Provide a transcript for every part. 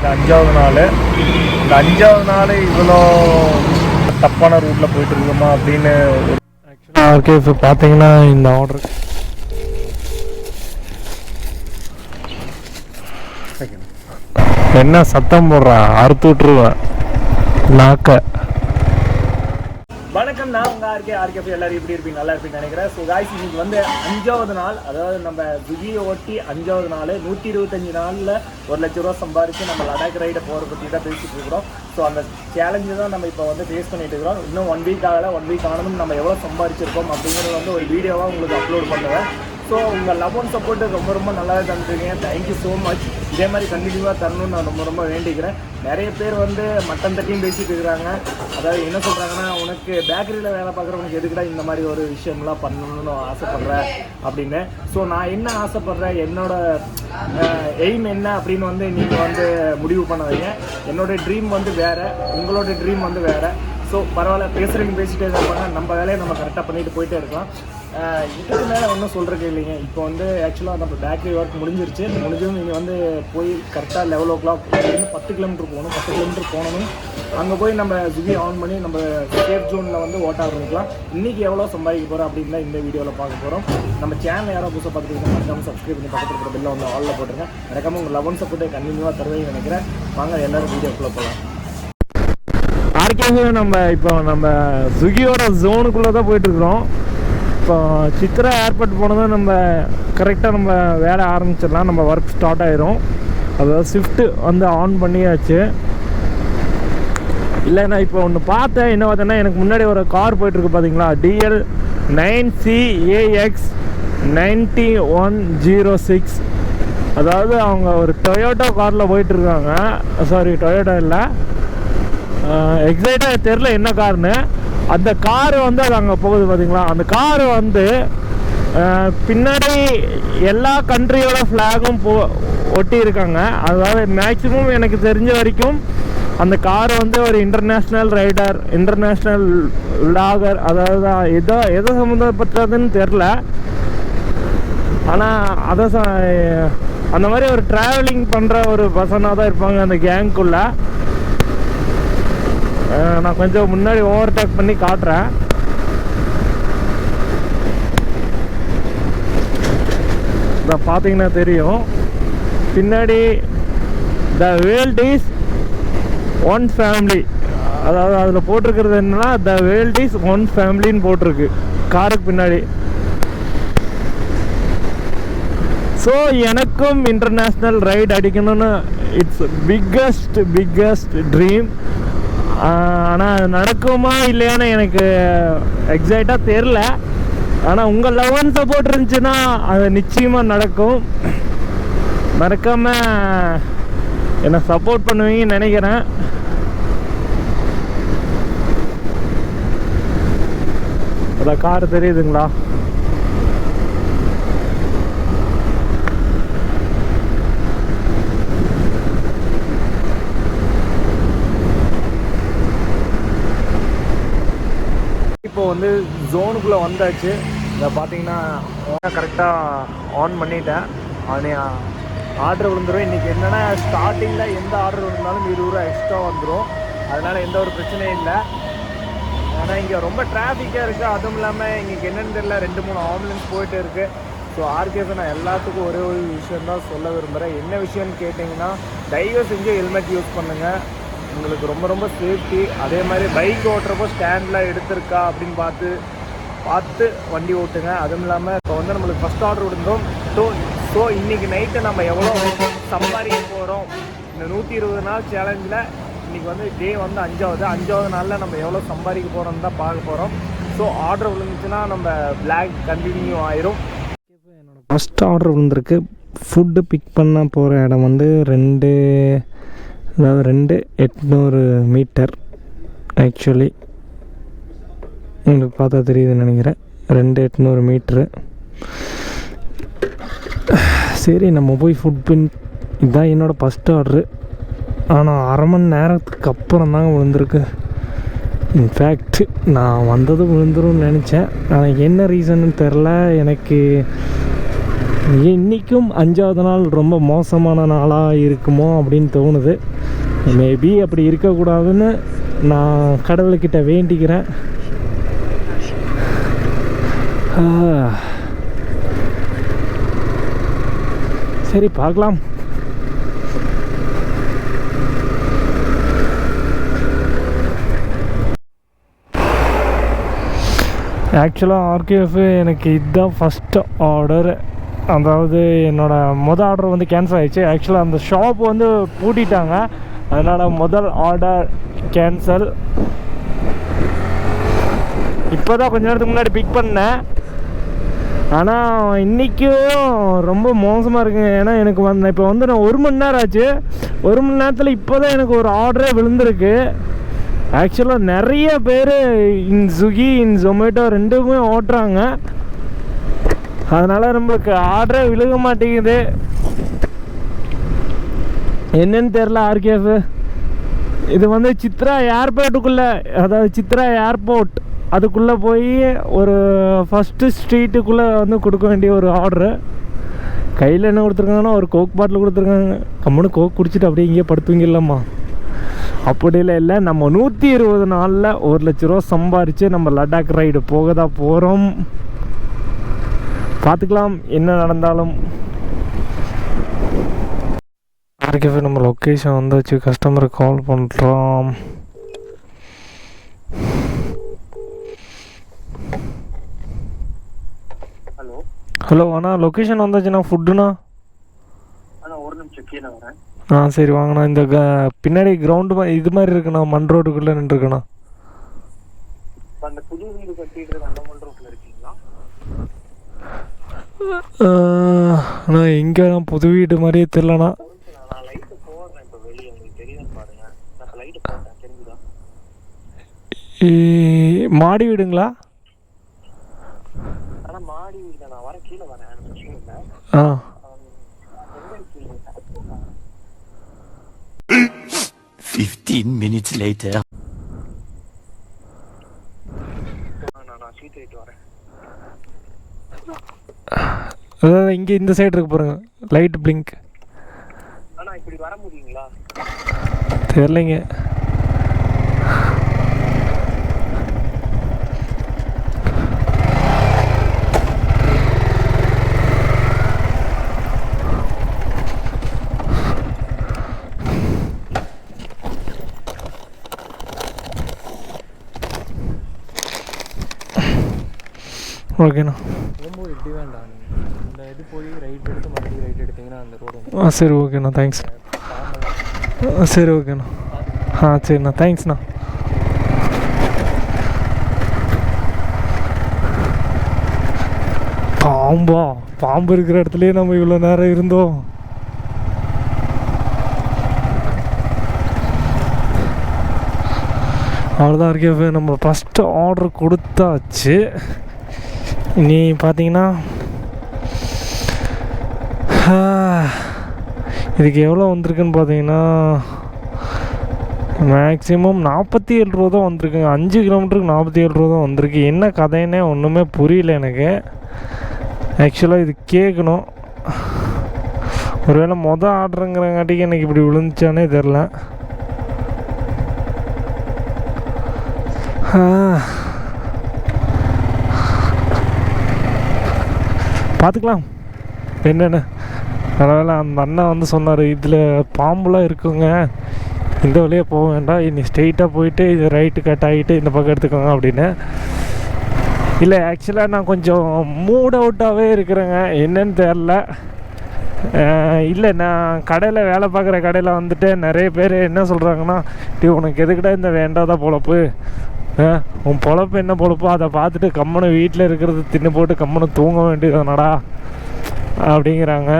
இன்னைக்கு 5வது நாள். இந்த 5வது நாள் இவ்வளோ தப்பான ரூட்டில் போயிட்டு இருக்கோமா அப்படின்னு. ஆக்சுவலாக ஓகே, இப்போ பார்த்தீங்கன்னா இந்த ஆர்டர் என்ன சத்தம் போடுறா, அறுத்து விட்டுருவேன் நாக்க. வணக்கம், நான் உங்கள் ஆர்கே எல்லாரும் எப்படி இருப்பீங்க? நல்லா இருப்பீங்கன்னு நினைக்கிறேன். ஸோ காய்ஸ், இன்னைக்கு வந்து 5வது நாள், அதாவது நம்ம ஸ்விக்கியை ஓட்டி 5வது நாள். 125 நாளில் 1 லட்ச ரூபா சம்பாரித்து நம்ம லடாக் ரைடை போகிற பற்றி தான் பேசிகிட்டு இருக்கிறோம். ஸோ அந்த சேலஞ்சு தான் நம்ம இப்போ வந்து ஃபேஸ் பண்ணிட்டு இருக்கிறோம். இன்னும் 1 வீக் ஆகலை. 1 வீக் ஆனதும் நம்ம எவ்வளோ சம்பாரிச்சிருக்கோம் அப்படிங்கிறது வந்து ஒரு வீடியோவாக உங்களுக்கு அப்லோட் பண்ணுவேன். ஸோ உங்கள் லவ் அண்ட் சப்போர்ட்டு ரொம்ப நல்லாவே தந்துருக்கீங்க. Thank you so much. இதே மாதிரி கண்டினியூவாக தரணும்னு நான் ரொம்ப வேண்டிக்கிறேன். நிறைய பேர் வந்து மட்டன் தட்டியும் பேசிட்டு இருக்கிறாங்க. அதாவது என்ன சொல்கிறாங்கன்னா, உனக்கு பேக்கரியில் வேலை பார்க்குறவனுக்கு எதுக்குடா இந்த மாதிரி ஒரு விஷயம்லாம் பண்ணணும்னு ஆசைப்பட்றேன் அப்படின்னு. ஸோ நான் என்ன ஆசைப்பட்றேன், என்னோட எய்ம் என்ன அப்படின்னு வந்து நீங்கள் வந்து முடிவு பண்ண வைங்க. என்னோடய ட்ரீம் வந்து வேறு, உங்களோட ட்ரீம் வந்து வேறு. ஸோ பரவாயில்ல, பேசுகிறவங்க பேசிகிட்டே இருப்பாங்க. நம்ம வேலையை நம்ம கரெக்டாக பண்ணிட்டு போயிட்டே இருக்கலாம். இதுக்கு மேலே ஒன்றும் சொல்கிறதுக்கு இல்லைங்க. இப்போ வந்து ஆக்சுவலாக நம்ம பேக்கரி ஒர்க் முடிஞ்சதும் நீங்கள் வந்து போய் கரெக்டாக 11 o'clock 10 கிலோமீட்டர் போகணும். 10 கிலோமீட்டர் போகணும். அங்கே போய் நம்ம ஸ்விக்கி ஆன் பண்ணி நம்ம சேஃப் ஜோனில் வந்து ஓட்ட ஆரம்பிக்கலாம். இன்றைக்கி எவ்வளோ சம்பாதிக்க போகிறோம் அப்படின்னு தான் இந்த வீடியோவில் பார்க்க போகிறோம். நம்ம சேனல் யாரோ புதுசாக பார்த்துக்கிட்டு மறக்காமல் சப்ஸ்கிரைப் பண்ணி பக்கத்தில் இருக்கிற பெல்லை வந்து ஆலில் போட்டுருங்க. மறக்காமல் உங்கள் லவ் அண்ட் சப்போர்ட்டை கண்டினியூவாக தருவேன்னு நினைக்கிறேன். வாங்க எல்லோரும் வீடியோக்குள்ளே போகலாம். ஆர்கேவே நம்ம ஸ்விக்கியோட ஜோனுக்குள்ளே தான் போயிட்டுருக்குறோம். இப்போ சித்ரா ஏர்போர்ட் போனதும் நம்ம கரெக்டாக நம்ம வேலை ஆரம்பிச்சிடலாம். நம்ம ஒர்க் ஸ்டார்ட் ஆகிரும். அதாவது ஷிஃப்ட்டு வந்து ஆன் பண்ணியாச்சு. இல்லைண்ணா இப்போ ஒன்று பார்த்தேன். என்ன பார்த்தேன்னா, எனக்கு முன்னாடி ஒரு கார் போயிட்டுருக்கு பார்த்தீங்களா, DL 9CAX 9106. அதாவது அவங்க ஒரு டொயோட்டோ காரில் போயிட்டுருக்காங்க. சாரி, டொயோட்டோ இல்லை, எக்ஸைட்டாக தெரில என்ன கார்னு. அந்த காரு வந்து அது அங்கே போகுது பார்த்தீங்களா. அந்த காரு வந்து பின்னாடி எல்லா கண்ட்ரியோட ஃப்ளாகும் ஒட்டி இருக்காங்க. அதாவது மேக்ஸிமம் எனக்கு தெரிஞ்ச வரைக்கும் அந்த கார் வந்து ஒரு இன்டர்நேஷ்னல் ரைடர், இன்டர்நேஷ்னல் விளாகர், அதாவது எதை சம்மந்தப்பட்டதுன்னு தெரில. ஆனால் அதை அந்த மாதிரி ஒரு ட்ராவலிங் பண்ணுற ஒரு பர்சனாக தான் இருப்பாங்க அந்த கேங்குக்குள்ளே. நான் கொஞ்சம் முன்னாடி ஓவர்டேக் பண்ணி காட்டுறேன். இதை பார்த்தீங்கன்னா தெரியும் பின்னாடி, the world is one family. அதாவது அதில் போட்டிருக்கிறது என்னன்னா, த வேர்ல்ட் இஸ் ஒன் ஃபேமிலின்னு போட்டிருக்கு காருக்கு பின்னாடி. ஸோ எனக்கும் இன்டர்நேஷ்னல் ரைடு அடிக்கணும்னு இட்ஸ் பிக்கஸ்ட் ட்ரீம். ஆனால் அது நடக்குமா இல்லையான்னு எனக்கு எக்ஸாக்டாக தெரில. ஆனால் உங்கள் லவ் அண்ட் சப்போர்ட் இருந்துச்சுன்னா அது நிச்சயமாக நடக்கும். மறக்காமல் என்னை சப்போர்ட் பண்ணுவீங்கன்னு நினைக்கிறேன். அதான் கார் தெரியுதுங்களா. இப்போ வந்து ஜோனுக்குள்ளே வந்தாச்சு. இதை பார்த்தீங்கன்னா கரெக்டாக ஆன் பண்ணிட்டேன். ஆர்டர் விழுந்துடும். இன்றைக்கி என்னென்னா, ஸ்டார்டிங்கில் எந்த ஆர்டர் விழுந்தாலும் 20 ரூபா எக்ஸ்ட்ரா வந்துடும். அதனால் எந்த ஒரு பிரச்சனையும் இல்லை. ஆனால் இங்கே ரொம்ப டிராஃபிக்காக இருக்குது. அதுவும் இல்லாமல் இன்றைக்கி என்னென்னு தெரியல, 2-3 ஆம்புலன்ஸ் போயிட்டு இருக்குது. ஸோ ஆர்கேஸை நான் எல்லாத்துக்கும் ஒரே ஒரு விஷயந்தான் சொல்ல விரும்புகிறேன். என்ன விஷயம்னு கேட்டிங்கன்னா, தயவு செஞ்சு ஹெல்மெட் யூஸ் பண்ணுங்கள். உங்களுக்கு ரொம்ப சேஃப்டி. அதே மாதிரி பைக் ஓட்டுறப்போ ஸ்டாண்டில் எடுத்திருக்கா அப்படின்னு பார்த்து வண்டி ஓட்டுங்க. அதுவும் இல்லாமல் இப்போ வந்து நம்மளுக்கு ஃபஸ்ட் ஆர்டர் விடுந்தோம். ஸோ இன்றைக்கி நைட்டு நம்ம எவ்வளோ சம்பாதிக்க போகிறோம், இந்த 120 நாள் சேலஞ்சில் இன்றைக்கி வந்து டே வந்து 5வது நாளில் நம்ம எவ்வளோ சம்பாதிக்க போகிறோம்னு தான் பார்க்க போகிறோம். ஸோ ஆர்டர் விழுந்துச்சுன்னா நம்ம பிளாக் கண்டினியூ ஆயிரும். என்னோடய ஃபஸ்ட் ஆர்டர் விழுந்திருக்கு. ஃபுட்டு பிக் பண்ண போகிற இடம் வந்து 2,800 மீட்டர். ஆக்சுவலி உங்களுக்கு பார்த்தா தெரியுதுன்னு நினைக்கிறேன். 2,800 மீட்ரு. சரி, நம்ம போய் ஃபுட் பின். இதுதான் என்னோடய ஃபஸ்ட் ஆர்டரு. ஆனால் 1/2 மணி நேரத்துக்கு அப்புறம் தாங்க விழுந்திருக்கு. இன்ஃபேக்ட் நான் வந்தது விழுந்துரும்னு நினச்சேன். ஆனால் என்ன ரீசன்னு தெரில. எனக்கு இன்றைக்கும் 5வது நாள் ரொம்ப மோசமான நாளாக இருக்குமோ அப்படின்னு தோணுது. மேபி அப்படி இருக்கக்கூடாதுன்னு நான் கடவுள்கிட்ட வேண்டிக்கிறேன். சரி, பார்க்கலாம். ஆக்சுவலாக ஆர்கேஎஃப் எனக்கு இதுதான் ஃபஸ்ட்டு ஆர்டர். அதாவது என்னோடய ஆர்டர் வந்து கேன்சல் ஆகிடுச்சு. ஆக்சுவலாக அந்த ஷாப் வந்து பூட்டிட்டாங்க, அதனால் முதல் ஆர்டர் கேன்சல். இப்போ தான் கொஞ்ச நேரத்துக்கு முன்னாடி பிக் பண்ணேன். ஆனால் இன்றைக்கும் ரொம்ப மோசமாக இருக்குங்க. ஏன்னா எனக்கு இப்போ வந்து நான் 1 மணி நேரம் ஆச்சு. 1 மணி நேரத்தில் இப்போ தான் எனக்கு ஒரு ஆர்டரே விழுந்திருக்கு. ஆக்சுவலாக நிறைய பேர் ஸ்விக்கி ஜொமேட்டோ ரெண்டுமே ஓட்டுறாங்க, அதனால் நம்மளுக்கு ஆர்டரே விழுக மாட்டேங்குது. என்னன்னு தெரில. ஆர்கேஎஃப் இது வந்து சித்ரா ஏர்போர்ட்டுக்குள்ளே, அதாவது சித்ரா ஏர்போர்ட் அதுக்குள்ளே போய் ஒரு ஃபஸ்ட்டு ஸ்ட்ரீட்டுக்குள்ளே வந்து கொடுக்க வேண்டிய ஒரு ஆர்டரு. கையில் என்ன கொடுத்துருக்காங்கன்னா ஒரு கோக் பாட்டில் கொடுத்துருக்காங்க. கம்முன்னு கோக் குடிச்சிட்டு அப்படியே இங்கேயே படுத்துவீங்களாம்மா. அப்படிலாம் இல்லை, நம்ம 120 நாளில் 1 லட்ச ரூபா சம்பாரித்து நம்ம லடாக் ரைடு போக தான் போகிறோம். பார்த்துக்கலாம் என்ன நடந்தாலும். ஆர்கேஎஃப் நம்ம லொக்கேஷன் வந்தாச்சு. கஸ்டமருக்கு கால் பண்ணுறோம். ஹலோ அண்ணா, லொக்கேஷன் வந்தாச்சுண்ணா. ஃபுட்டுண்ணா? ஒரு நிமிஷம் கீழே வரேன். சரி வாங்கண்ணா. இந்த பின்னாடி கிரவுண்டு இது மாதிரி இருக்குண்ணா, மண் ரோடுக்குள்ளே நின்றுருக்குண்ணா. அந்த புது வீடு கட்டிட்டு அந்த மண் ரோட்டில் இருக்கீங்களா? அண்ணா எங்கேண்ணா புது வீடு மாதிரியே தெரிலண்ணா. நான் லைட்டு போடுறேன் இப்போ வெளியே, உங்களுக்கு தெரியுதுன்னு பாருங்க. நான் லைட்டு போட்டேன், தெரிஞ்சுதா? மாடி வீடுங்களா? ஆனால் மாடி வீடு தான். நான் கீழே வரேன், பிரச்சனை இல்லை. 15 minutes later. நான் சீட் ரைட்டு வரேன். அதாவது இங்கே இந்த சைடு இருக்கு பாருங்க, லைட் பிளிங்க். ஆனால் இப்படி வர முடியுங்களா? தெரியலைங்க. ஓகேண்ணா. போகும்போது இப்படி வேண்டாம், இந்த இது போய் ரைட் எடுத்து மறுபடியும் ரைட் எடுத்தீங்கன்னா அந்த ரோடு. சரி ஓகேண்ணா, தேங்க்ஸ். சரி ஓகேண்ணா. சரிண்ணா, தேங்க்ஸ்ண்ணா. பாம்பு இருக்கிற இடத்துலயே நம்ம இவ்வளோ நேரம் இருந்தோம். அவ்வளோதான் இருக்கே. நம்ம ஃபஸ்ட்டு ஆர்டர் கொடுத்தாச்சு. இனி பார்த்தீங்கன்னா இதுக்கு எவ்வளோ வந்திருக்குன்னு பார்த்தீங்கன்னா மேக்ஸிமம் 47 ரூபா தான் வந்திருக்குங்க. 5 கிலோமீட்டருக்கு 47 ரூபா தான் வந்திருக்கு. என்ன கதைன்னே ஒன்றுமே புரியல எனக்கு. ஆக்சுவலாக இது கேட்கணும். ஒருவேளை ஆர்டருங்கிறங்காட்டிக்கு எனக்கு இப்படி விழுந்துச்சானே தெரில. பார்த்துக்கலாம் என்னென்னு. அதனால் அந்த அண்ணா வந்து சொன்னார், இதில் பாம்புலாம் இருக்குங்க, இந்த வழியாக போக வேண்டாம், இனி ஸ்ட்ரெயிட்டாக போயிட்டு இது ரைட்டு கட் ஆகிட்டு இந்த பக்கம் எடுத்துக்கோங்க அப்படின்னு. இல்லை ஆக்சுவலாக நான் கொஞ்சம் மூட் அவுட்டாகவே இருக்கிறேங்க, என்னன்னு தெரில. இல்லை நான் கடையில் வேலை பார்க்குற கடையில் வந்துட்டு நிறைய பேர் என்ன சொல்கிறாங்கன்னா, உனக்கு எதுக்கிட்ட இந்த வேண்டாத பொழப்பு, உன் பொழப்பு என்ன பொழப்போ அதை பார்த்துட்டு கம்மனை வீட்டில் இருக்கிறது தின்னு போட்டு கம்மனை தூங்க வேண்டியதானடா அப்படிங்கிறாங்க.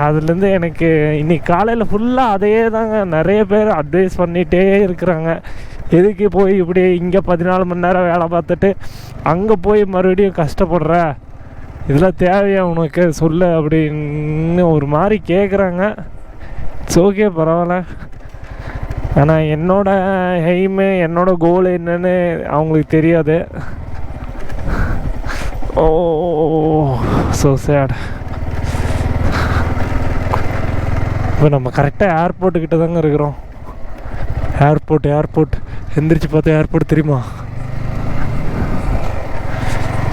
அதுலேருந்து எனக்கு இன்னைக்கு காலையில் ஃபுல்லாக அதையே தாங்க நிறைய பேர் அட்வைஸ் பண்ணிகிட்டே இருக்கிறாங்க. எதுக்கு போய் இப்படி இங்கே 14 மணி நேரம் வேலை பார்த்துட்டு அங்கே போய் மறுபடியும் கஷ்டப்படுற, இதெல்லாம் தேவையா உனக்கு சொல்ல அப்படின்னு ஒரு மாதிரி கேட்குறாங்க. இட்ஸ் ஓகே, பரவாயில்ல. ஆனால் என்னோடய எய்மு என்னோடய கோல் என்னன்னு அவங்களுக்கு தெரியாது. ஓ ஸோ சேட். இப்போ நம்ம கரெக்டாக ஏர்போர்ட்டுக்கிட்ட தாங்க இருக்கிறோம். ஏர்போர்ட் எந்திரிச்சு பார்த்தா ஏர்போர்ட் தெரியுமா?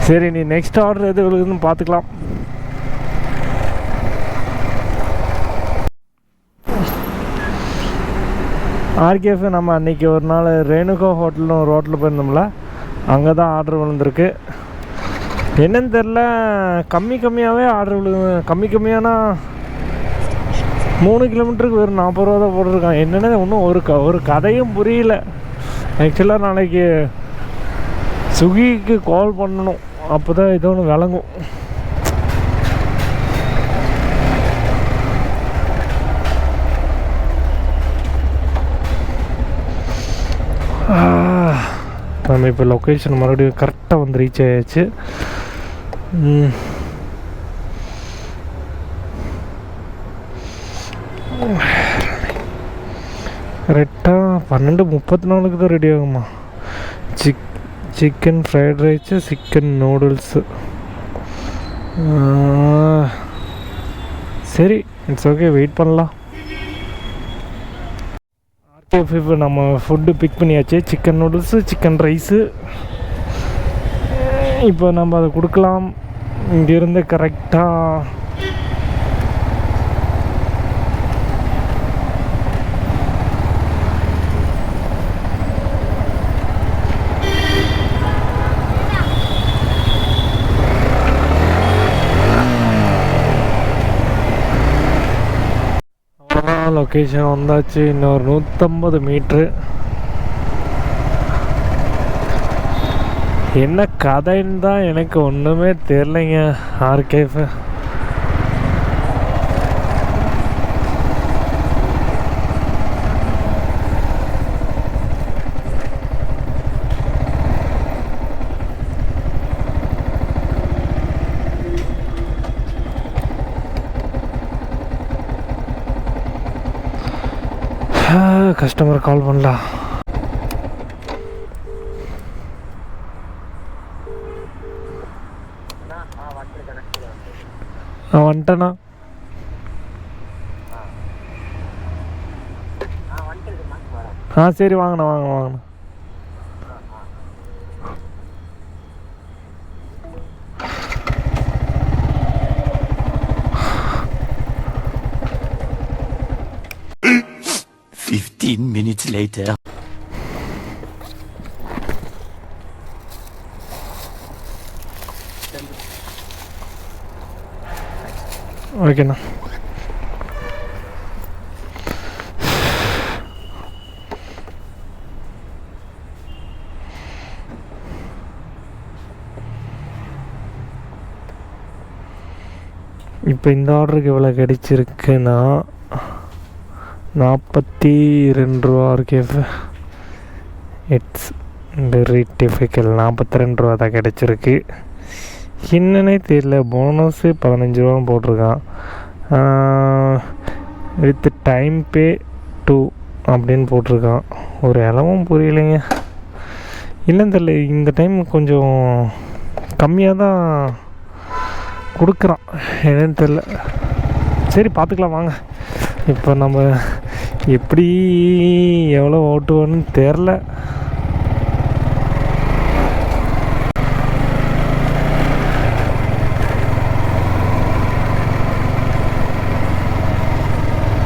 சரி, நீ நெக்ஸ்ட் ஆர்டர் எது விழுகுதுன்னு பார்த்துக்கலாம். ஆர்கேஎஃப் நம்ம அன்றைக்கி ஒரு நாள் ரேணுகா ஹோட்டல்னு ஒரு ஹோட்டலில் போயிருந்தோம்ல, அங்கே தான் ஆர்டர் விழுந்திருக்கு. என்னன்னு தெரில, கம்மியாகவே ஆர்டர் விழுது. கம்மியானா 3 கிலோமீட்டருக்கு வெறும் 40 ரூபா தான் போட்டிருக்கான். என்னென்ன ஒன்றும் ஒரு கதையும் புரியல. ஆக்சுவலாக நாளைக்கு ஸ்விக்கிக்கு கால் பண்ணணும், அப்போ தான் இது ஒன்று விளங்கும். நம்ம இப்போ லொக்கேஷன் மறுபடியும் கரெக்டாக வந்து ரீச் ஆயாச்சு. கரெக்டாக 12:34 தான் ரெடி ஆகுமா? Chicken fried rice, chicken noodles. சரி, இட்ஸ் ஓகே, வெயிட் பண்ணலாம். இப்போ நம்ம ஃபுட்டு பிக் பண்ணியாச்சு. Chicken noodles, chicken rice. இப்போ நம்ம அதை கொடுக்கலாம். இங்கேருந்து கரெக்டாக லொக்கேஷன் வந்தாச்சு. இன்னொரு 150 மீட்ரு. என்ன கதைன்னு தான் எனக்கு ஒன்றுமே தெரிலைங்க. ஆர்கேஎஃப் கஸ்டமர் கால் பண்ணலாம். வந்துட்டேண்ணா. சரி, வாங்கண்ணா. 15 minutes later. ஓகேண்ணா. இப்போ இந்த ஆர்டருக்கு எவ்வளோ கிடைச்சிருக்குன்னா 42 ரூபா. RKF it's very difficult. 42 ரூபா தான் கிடச்சிருக்கு. என்னன்னே தெரியல. போனஸு 15 ரூபான்னு போட்டிருக்கான். வித் டைம் பே 2 அப்படின்னு போட்டிருக்கான். ஒரு இலவும் புரியலைங்க. இல்லைன்னு தெரியல, இந்த டைம் கொஞ்சம் கம்மியாக தான் கொடுக்குறான். என்னன்னு தெரில. சரி, பார்த்துக்கலாம் வாங்க. இப்போ நம்ம எப்படி எவ்வளோ ஓட்டுவோன்னு தெரில.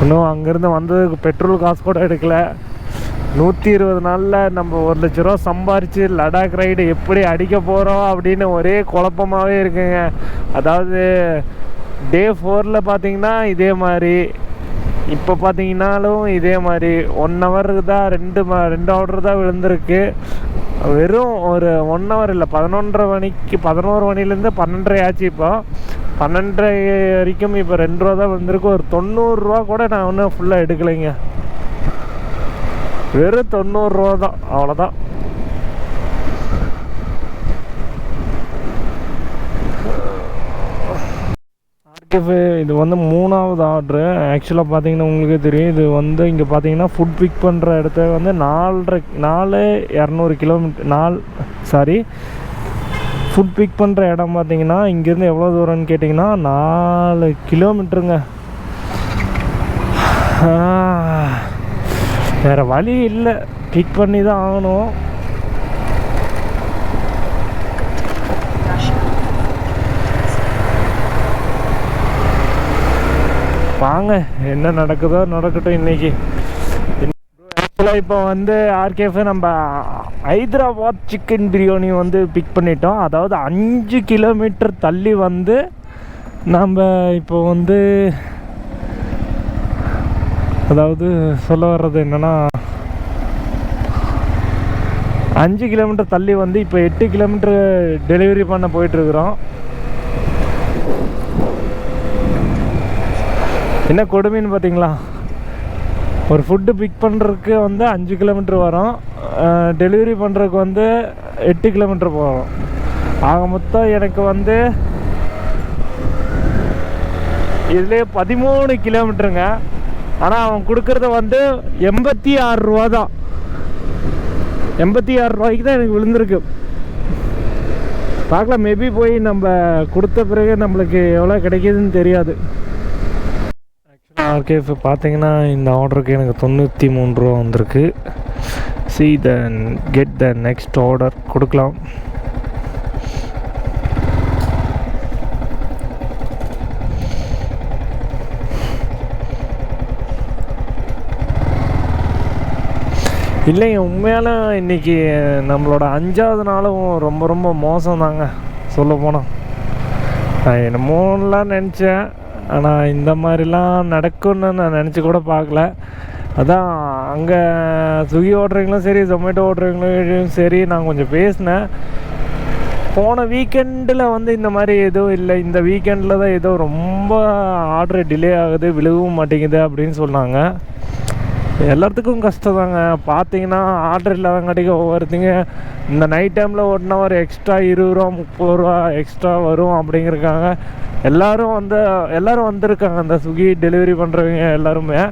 இன்னும் அங்கேருந்து வந்ததுக்கு பெட்ரோல் காசு கூட எடுக்கல. 120 நாளில் நம்ம 1 லட்ச ரூபா சம்பாரித்து லடாக் ரைடு எப்படி அடிக்க போகிறோம் அப்படின்னு ஒரே குழப்பமாகவே இருக்குங்க. அதாவது டே 4ல் பார்த்தீங்கன்னா இதே மாதிரி, இப்போ பார்த்தீங்கன்னாலும் இதே மாதிரி 1 ஹவருக்கு தான் 2 ஆர்டர் தான் விழுந்திருக்கு. வெறும் ஒரு 1 ஹவர் இல்லை, 11 மணிலேருந்து 12:30 ஆச்சு. இப்போ 12:30 வரைக்கும் இப்போ 2 ரூபா தான் விழுந்திருக்கு. ஒரு 90 ரூபா கூட நான் ஒன்றும் ஃபுல்லாக எடுக்கலைங்க. வெறும் 90 ரூபா தான், அவ்வளோதான். இது வந்து 3வது ஆர்டரு. ஆக்சுவலாக பார்த்தீங்கன்னா உங்களுக்கு தெரியும், இது வந்து இங்கே பார்த்தீங்கன்னா ஃபுட் பிக் பண்ணுற இடத்த வந்து 4,200 கிலோமீட்டர் 4 ஃபுட் பிக் பண்ணுற இடம் பார்த்தீங்கன்னா இங்கேருந்து எவ்வளோ தூரம்னு கேட்டிங்கன்னா 4 கிலோமீட்டருங்க. வேறு வழி இல்லை, பிக் பண்ணி தான் ஆகணும். வாங்க என்ன நடக்குதோ நடக்கட்டும் இன்றைக்கி. ஆக்சுவலாக இப்போ வந்து ஆர்கேஃபை நம்ம ஹைதராபாத் சிக்கன் பிரியாணி வந்து பிக் பண்ணிட்டோம். அதாவது 5 கிலோமீட்டர் தள்ளி வந்து நம்ம இப்போ வந்து, அதாவது சொல்ல வர்றது என்னென்னா 5 கிலோமீட்டர் தள்ளி வந்து இப்போ 8 கிலோமீட்டர் டெலிவரி பண்ண போயிட்டுருக்குறோம். என்ன கொடுமைன்னு பார்த்தீங்களா, ஒரு ஃபுட்டு பிக் பண்ணுறதுக்கு வந்து 5 கிலோமீட்டர் வரும், டெலிவரி பண்ணுறதுக்கு வந்து 8 கிலோமீட்டர் போகிறோம். ஆக மொத்தம் எனக்கு வந்து இதுலேயே 13 கிலோமீட்டருங்க. ஆனால் அவன் கொடுக்குறத வந்து 86 ரூபா தான். 86 ரூபாய்க்கு தான் எனக்கு விழுந்திருக்கு. பார்க்கலாம், மேபி போய் நம்ம கொடுத்த பிறகு நம்மளுக்கு எவ்வளோ கிடைக்கிதுன்னு தெரியாது. ஆக்சுவலாக ஆர்கே பார்த்தீங்கன்னா இந்த ஆர்டருக்கு எனக்கு 93 ரூபா வந்திருக்கு. see then get the next order கொடுக்கலாம். இல்லைங்க, உண்மையால இன்றைக்கி நம்மளோட 5வது நாளும் ரொம்ப ரொம்ப மோசம் தாங்க சொல்ல போனால். நான் என்னமோலாம் நினச்சேன், ஆனால் இந்த மாதிரிலாம் நடக்கும்னு நான் நினச்சி கூட பார்க்கல. அதான் அங்கே ஸ்விக்கி ஓட்டுறவங்களும் சரி, ஜொமேட்டோ ஓட்டுறவங்களும் சரி, நான் கொஞ்சம் பேசினேன். போன வீக்கெண்டில் வந்து இந்த மாதிரி எதுவும் இல்லை, இந்த வீக்கெண்டில் தான் ஏதோ ரொம்ப ஆர்டர் டிலே ஆகுது, விழுகவும் மாட்டேங்குது அப்படின்னு சொன்னாங்க. எல்லாத்துக்கும் கஷ்டம் தாங்க. பார்த்தீங்கன்னா ஆர்டர் இல்லாதங்காட்டிக்கு ஒவ்வொருத்தங்க இந்த நைட் டைமில் ஓட்டினா ஒரு எக்ஸ்ட்ரா 20 ரூபா 30 ரூபா எக்ஸ்ட்ரா வரும் அப்படிங்கிறக்காங்க எல்லோரும் வந்திருக்காங்க. அந்த ஸ்விக்கி டெலிவரி பண்ணுறவங்க எல்லாருமே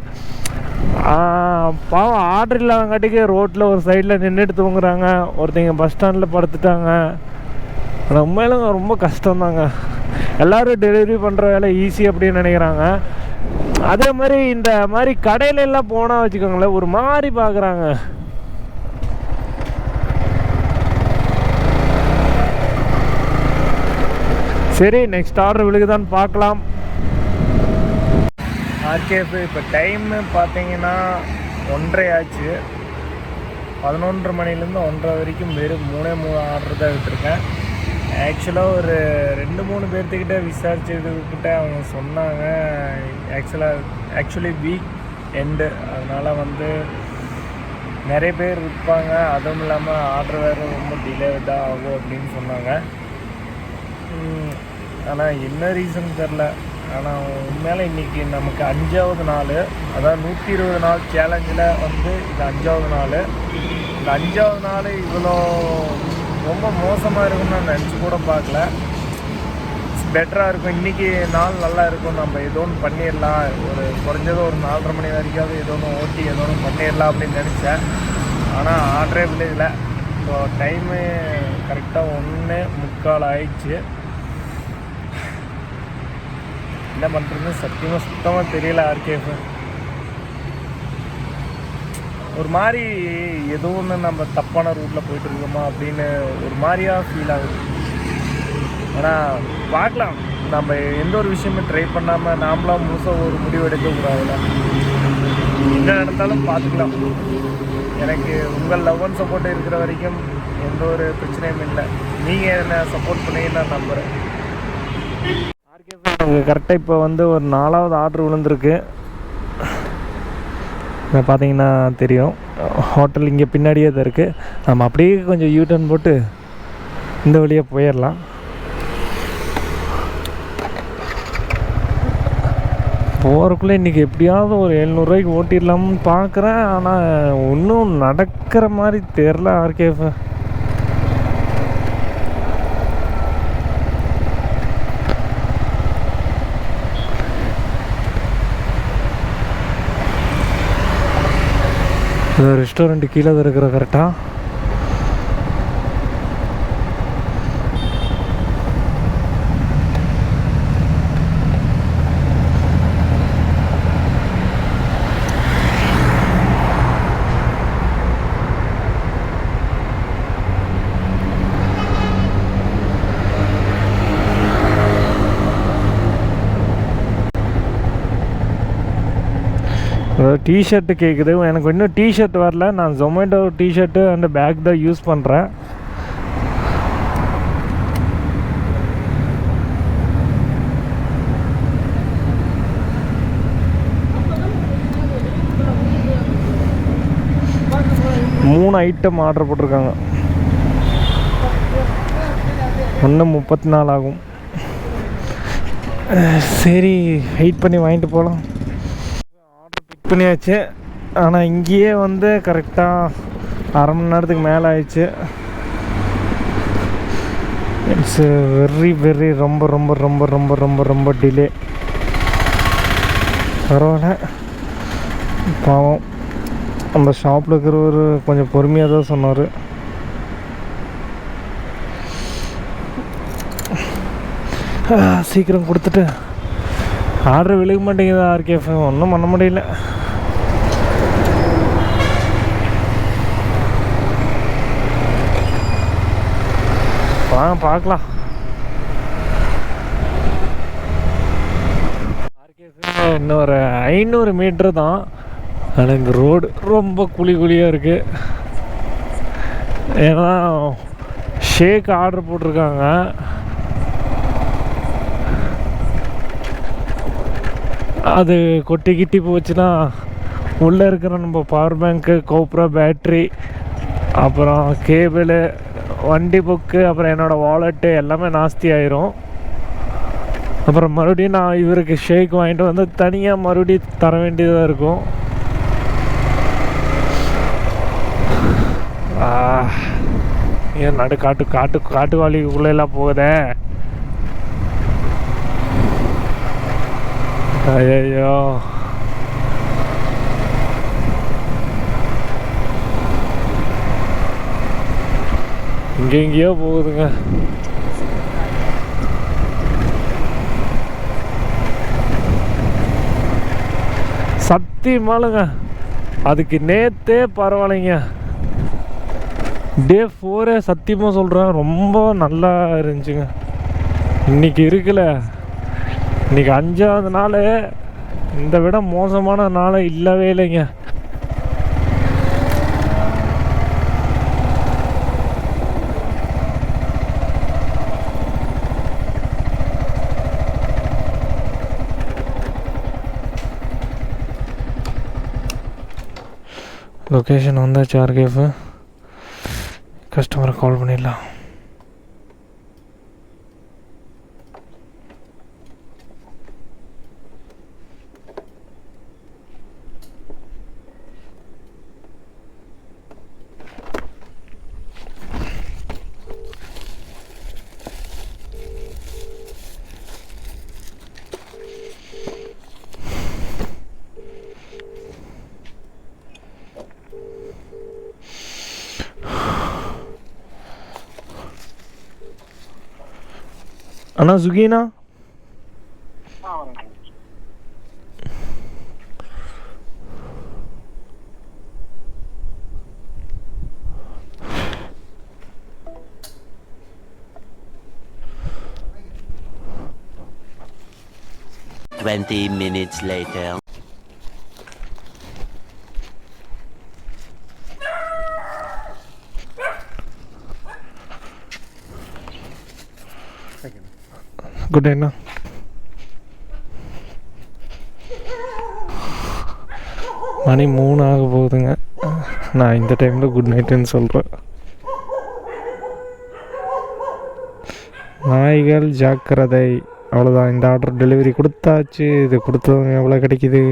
பாவம் ஆர்டர் இல்லாதங்காட்டிக்கு ரோட்டில் ஒரு சைடில் நின்றுட்டு தூங்குறாங்க, ஒருத்தங்க பஸ் ஸ்டாண்டில் படுத்துட்டாங்க. ஆனால் உண்மையில ரொம்ப கஷ்டம்தாங்க. எல்லோரும் டெலிவரி பண்ணுற வேலை ஈஸி அப்படின்னு நினைக்கிறாங்க. அதே மாதிரி இந்த மாதிரி கடையில எல்லாம் போனால் வச்சுக்கோங்களேன், ஒரு மாதிரி பார்க்குறாங்க. சரி, நெக்ஸ்ட் ஆர்டர் விழுகுதான்னு பார்க்கலாம். ஆர்கேஃப் இப்போ டைமு பார்த்தீங்கன்னா 1:30 ஆச்சு. 11:30 மணிலேருந்து 1:30 வரைக்கும் வெறும் 3 ஆர்டர் தான் விட்டுருக்கேன். ஆக்சுவலாக ஒரு 2-3 பேர்த்துக்கிட்ட விசாரிச்சதுக்கிட்ட அவங்க சொன்னாங்க, ஆக்சுவலி வீக் எண்டு, அதனால் வந்து நிறைய பேர் இருப்பாங்க, அதுவும் இல்லாமல் ஆர்டர் வேறு ரொம்ப டிலே தான் ஆகும் அப்படின்னு சொன்னாங்க. ஆனால் என்ன ரீசன் தெரில. ஆனால் உண்மையில இன்றைக்கி நமக்கு 5வது நாள், அதாவது 120 நாள் சேலஞ்சில் வந்து இது 5வது நாள். இந்த 5வது நாள் இவ்வளோ ரொம்ப மோசமாக இருக்குன்னு நான் நினச்சி கூட பார்க்கல. பெட்டராக இருக்கும், இன்றைக்கி நாள் நல்லா இருக்கும், நம்ம ஏதோ ஒன்று பண்ணிடலாம், ஒரு குறைஞ்சது ஒரு 4:30 மணி வரைக்காவது ஏதோ ஒன்று ஓட்டி ஏதோ ஒன்று பண்ணிடலாம் அப்படின்னு நினச்சேன். ஆனால் ஆர்டரே விழுகலை. ஸோ டைமு கரெக்டாக 1:45 ஆயிடுச்சு. என்ன பண்ணுறதுன்னு சத்தியமாக சுத்தமாக தெரியல. ஆர்கேஃப் ஒரு மாதிரி ஏதோ ஒன்று நம்ம தப்பான ரூட்டில் போயிட்டுருக்கோமா அப்படின்னு ஒரு மாதிரியாக ஃபீல் ஆகுது. ஆனால் பார்க்கலாம், நம்ம எந்த ஒரு விஷயமே ட்ரை பண்ணாமல் நாமளாக முழுசாக ஒரு முடிவு எடுக்கக்கூடாதுல்ல. என்ன நடந்தாலும் பார்த்துக்கலாம். எனக்கு உங்கள் லவ் அண்ட் சப்போர்ட் இருக்கிற வரைக்கும் எந்த ஒரு பிரச்சனையும் இல்லை. நீங்கள் என்ன சப்போர்ட் பண்ணீங்கன்னு நான் நம்புகிறேன். கரெக்டாக இப்போ வந்து ஒரு 4வது ஆர்டர் விழுந்திருக்கு. பார்த்தீங்கன்னா தெரியும், ஹோட்டல் இங்கே பின்னாடியே தான் இருக்குது. நம்ம அப்படியே கொஞ்சம் யூடர்ன் போட்டு இந்த வழியாக போயிடலாம். போகிறக்குள்ளே இன்றைக்கி எப்படியாவது ஒரு 700 ரூபாய்க்கு ஓட்டிடலாம்னு பார்க்குறேன். ஆனால் ஒன்றும் நடக்கிற மாதிரி தெரில. ஆர்கேஃப் ரெஸ்டாரண்ட்டு கீழே தான் இருக்கிற கரெக்டாக. டிஷர்ட்டு கேட்குது. எனக்கு இன்னும் டிஷர்ட் வரல. நான் ஜொமேட்டோ டிஷர்ட்டு அண்ட் பேக் தான் யூஸ் பண்ணுறேன். மூணு ஐட்டம் ஆர்டர் போட்டிருக்காங்க. ஒன்று 34 ஆகும். சரி, வெயிட் பண்ணி வாங்கிட்டு போகலாம். ஆர்டர் பிக் பண்ணியாச்சு. ஆனால் இங்கேயே வந்து கரெக்டாக அரை மணி நேரத்துக்கு மேலே ஆயிடுச்சு. இட்ஸ் வெரி ரொம்ப ரொம்ப ரொம்ப ரொம்ப ரொம்ப ரொம்ப டிலே. பரவாயில்ல, பாவம் அந்த ஷாப்பில் இருக்கிறவர் கொஞ்சம் பொறுமையாக தான் சொன்னார். சீக்கிரம் கொடுத்துட்டு ஆர்டர் விழுக மாட்டேங்குது. ஆர்கேஎஃப் ஒன்றும் பண்ண முடியல. பார்க்கலாம். ஆர்கேஎஃப் இன்னும் ஒரு 500 மீட்ரு தான். ஆனால் இந்த ரோடு ரொம்ப குழியாக இருக்குது. ஏன்னா ஷேக் ஆர்டர் போட்டிருக்காங்க. அது கொட்டி கிட்டி போச்சுன்னா உள்ளே இருக்கிற நம்ம பவர் பேங்க்கு, கோப்ரா பேட்ரி, அப்புறம் கேபிளு, வண்டி புக்கு, அப்புறம் என்னோடய வாலெட்டு எல்லாமே நாஸ்தி ஆயிரும். அப்புறம் மறுபடியும் நான் இவருக்கு ஷேக் வாங்கிட்டு வந்து தனியாக மறுபடியும் தர வேண்டியதாக இருக்கும். ஏன் நடு காட்டு வாலிக்குள்ளெல்லாம் போகுதே. ஐயோ, எங்கேயோ போகுதுங்க. சத்தியமாலுங்க அதுக்கு நேத்தே பரவாயில்லைங்க. டே 4 சத்தியமாக சொல்கிறேன் ரொம்ப நல்லா இருந்துச்சுங்க. இன்றைக்கி இருக்குல்ல, இன்றைக்கி 5வது நாள். இந்த விட மோசமான நாள் இல்லவே இல்லைங்க. லொக்கேஷன் வந்தாச்சு. ஆர்கேஎஃப் கஸ்டமரை கால் பண்ணிடலாம். அண்ணா சுகினா, Twenty minutes later. குட் நைட்ண்ணா. மணி 3 ஆக போகுதுங்க. நான் இந்த டைமில் குட் நைட்டுன்னு சொல்கிறேன். நாய்கள் ஜாக்கிரதை. அவ்வளோதான். இந்த ஆர்டர் டெலிவரி கொடுத்தாச்சு. இது கொடுத்தவங்க எவ்வளோ கிடைக்கிது?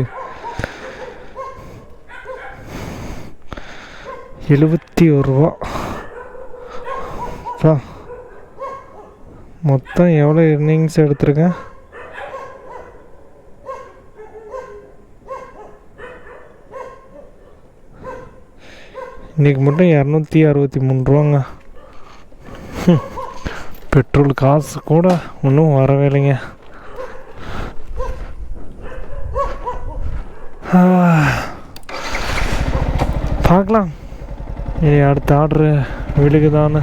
71 ரூபா. மொத்தம் எவ்வளோ எர்னிங்ஸ் எடுத்துருக்கேன்? இன்றைக்கி மட்டும் 263 ரூபாங்க. பெட்ரோல் காசு கூட ஒன்றும் வரவே இல்லைங்க. பார்க்கலாம் இனி அடுத்த ஆர்டரு விழுகுதான்னு.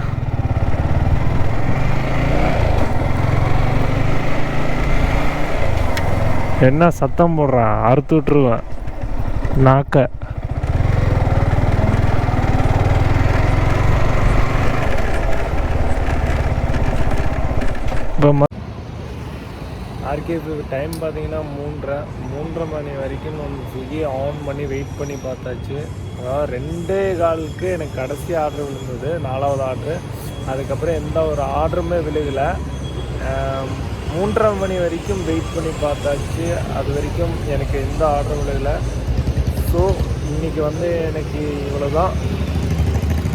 என்ன சத்தம் போடுறான்? அறுத்து விட்டுருவேன். நாக்க இப்போ ஆர்கேபி டைம் பார்த்தீங்கன்னா 3:30 மணி வரைக்கும் நம்ம ஸ்விக்கி ஆன் பண்ணி வெயிட் பண்ணி பார்த்தாச்சு. அதாவது 2:15க்கு எனக்கு கடைசி ஆர்டர் விழுந்தது, 4வது ஆர்டரு. அதுக்கப்புறம் எந்த ஒரு ஆர்டருமே விழுகலை. 3:30 மணி வரைக்கும் வெயிட் பண்ணி பார்த்தாச்சு, அது வரைக்கும் எனக்கு எந்த ஆர்டரும் விழுகலை. ஸோ இன்றைக்கி வந்து எனக்கு இவ்வளோ தான்,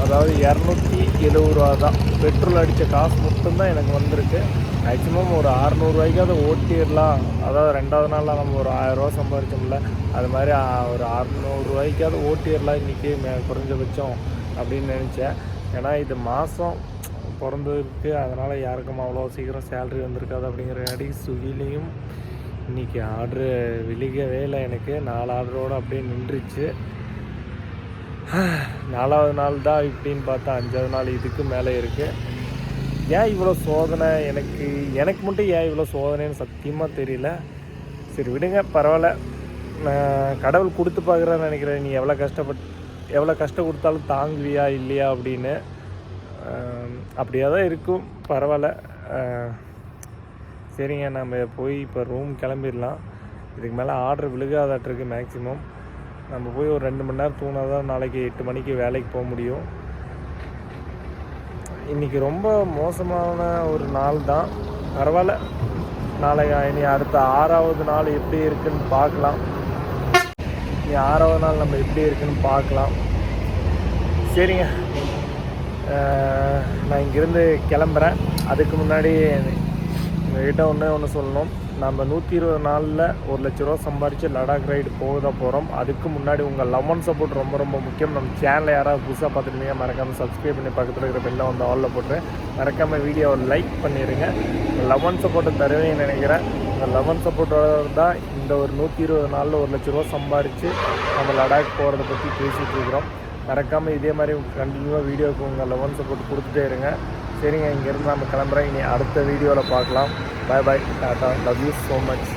அதாவது 270 ரூபா தான் பெட்ரோல் அடித்த காசு மட்டும்தான் எனக்கு வந்திருக்கு. மேக்ஸிமம் ஒரு 600 ரூபாய்க்காவது ஓட்டிடலாம். அதாவது 2வது நாளில் நம்ம ஒரு 1000 ரூபா சம்பாதிச்சோம்ல, அது மாதிரி ஒரு 600 ரூபாய்க்காவது ஓட்டிடலாம் இன்றைக்கி குறைஞ்சபட்சம் அப்படின்னு நினச்சேன். ஏன்னா இது மாதம் பிறந்ததுக்கு, அதனால் யாருக்கும் அவ்வளோ சீக்கிரம் சேலரி வந்திருக்காது அப்படிங்கிறக்காடி ஸ்விக்கிலையும் இன்றைக்கி ஆர்டரு விழுகவே இல்லை. எனக்கு 4 ஆர்டரோடு அப்படியே நின்றுச்சு. 4வது நாள் தான் இப்படின்னு பார்த்தா 5வது நாள் இதுக்கு மேலே இருக்குது. ஏன் இவ்வளோ சோதனை, எனக்கு மட்டும் ஏன் இவ்வளோ சோதனைன்னு சத்தியமாக தெரியல. சரி விடுங்க, பரவாயில்ல. கடவுள் கொடுத்து பார்க்குறேன்னு நினைக்கிறேன். நீ எவ்வளோ கஷ்டம் கொடுத்தாலும் தாங்குவியா இல்லையா அப்படின்னு. அப்படியே தான் இருக்கும், பரவாயில்ல. சரிங்க, நம்ம போய் இப்போ ரூம் கிளம்பிடலாம். இதுக்கு மேலே ஆர்டர் விழுகாதாட்டிருக்கு. மேக்ஸிமம் நம்ம போய் ஒரு 2 மணி நேரம் தூங்கினா தான் நாளைக்கு 8 மணிக்கு வேலைக்கு போக முடியும். இன்றைக்கி ரொம்ப மோசமான ஒரு நாள் தான், பரவாயில்ல. நாளைக்கு இனி அடுத்த 6வது நாள் எப்படி இருக்குன்னு பார்க்கலாம். இனி 6வது நாள் நம்ம எப்படி இருக்குன்னு பார்க்கலாம். சரிங்க, நான் இங்கேருந்து கிளம்புறேன். அதுக்கு முன்னாடி உங்கள்கிட்ட ஒன்று சொல்லணும். நம்ம 120 நாளில் 1 லட்ச ரூபா சம்பாரித்து லடாக் ரைடு போக தான் போகிறோம். அதுக்கு முன்னாடி உங்கள் லவன் சப்போர்ட் ரொம்ப ரொம்ப முக்கியம். நம்ம சேனலை யாராவது புதுசாக பார்த்துருந்தீங்க மறக்காமல் சப்ஸ்கிரைப் பண்ணி பக்கத்தில் இருக்கிற பெல்லை வந்து ஆலில் போட்டு மறக்காமல் வீடியோவை லைக் பண்ணிடுங்க. லவன் சப்போர்ட்டை தருவேன்னு நினைக்கிறேன். இந்த லவன் சப்போர்ட்டோட தான் இந்த ஒரு 120 நாளில் 1 லட்ச ரூபா சம்பாரித்து நம்ம லடாக் போகிறத பற்றி பேசிகிட்டு இருக்கிறோம். மறக்காமல் இதே மாதிரி கண்டினியூவாக வீடியோவுக்கு உங்கள் லவன் சப்போர்ட் கொடுத்துட்டே இருங்க. சரிங்க, இங்கேருந்து நம்ம கிளம்புறேன். இனி அடுத்த வீடியோவில் பார்க்கலாம். Bye bye, tata, love you so much.